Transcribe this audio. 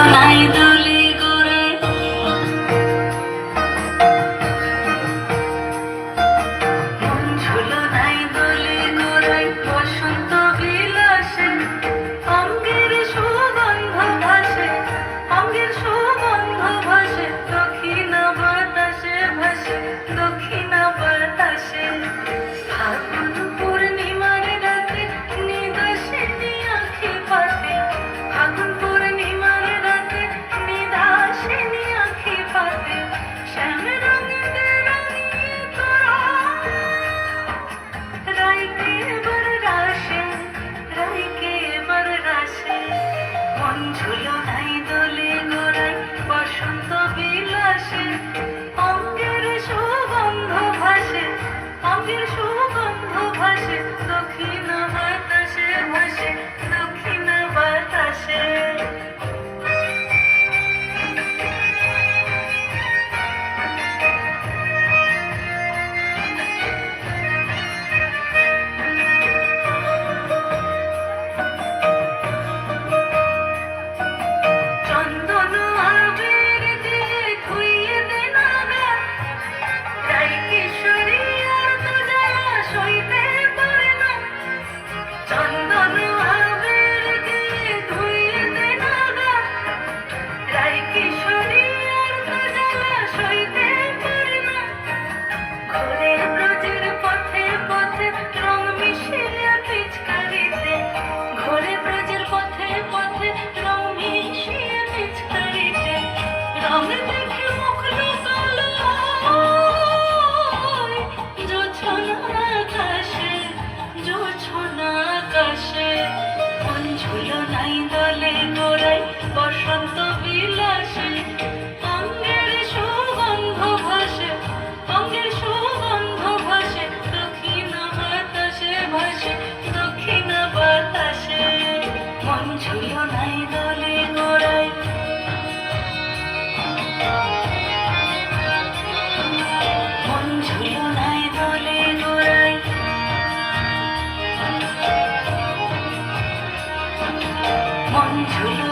নাই দোলে গোড়ায় মন ঝুলো নাই দোলে গোড়ায় বসন্ত বিলাসে অঙ্গের সুগন্ধ ভাসে অঙ্গের সুগন্ধ ভাসে দক্ষিণ বাতাসে ভাসে দক্ষিণ বাতাসে ফাগুন পূর্ণিমার রাতে নিদাসিনী আঁখি পাতে ফাগুন পূর্ণিমার রাতে নিদাসিনী আঁখি পাতে শ্যাম রঙে রাঙিয়ে তোরা রাইকে এবার রাশে রাইকে এবার রাশে মন ঝুলো নাই দোলে গোড়ায় বসন্ত বিলাসে অঙ্গের সুগন্ধ ভাসে অঙ্গের সুগন্ধ ভাসে দক্ষিণ বাতাসে ভাসে দক্ষিণ বাতাসে চন্দন আবির দিয়ে ধুইয়ে দে না গা রাই কিশোরী আর তো জ্বালা সইতে পারে না চন্দন আবির দিয়ে ধুইয়ে দে না গা রাই কিশোরী আর তো জ্বালা সইতে পারে না ঘোরে ব্রজের পথে পথে রং মিশিয়ে পিচকারিতে ঘোরে ব্রজের পথে পথে রং মিশিয়ে পিচকারিতে রং দেখে মুখ লুকালো জোছনা আকাশে জোছনা আকাশে মন ঝুলো নাই দলে গোড়ায় বসন্ত বিলাসে অঙ্গের সুগন্ধ ভাসে অঙ্গের সুগন্ধ ভাসে দক্ষিণ বাতাসে ভাসে দক্ষিণ বাতাসে মন ঝুলো নাই দলে গোড়ায় মন ঝুলো নাই দলে গোড়ায় মন ঝুলো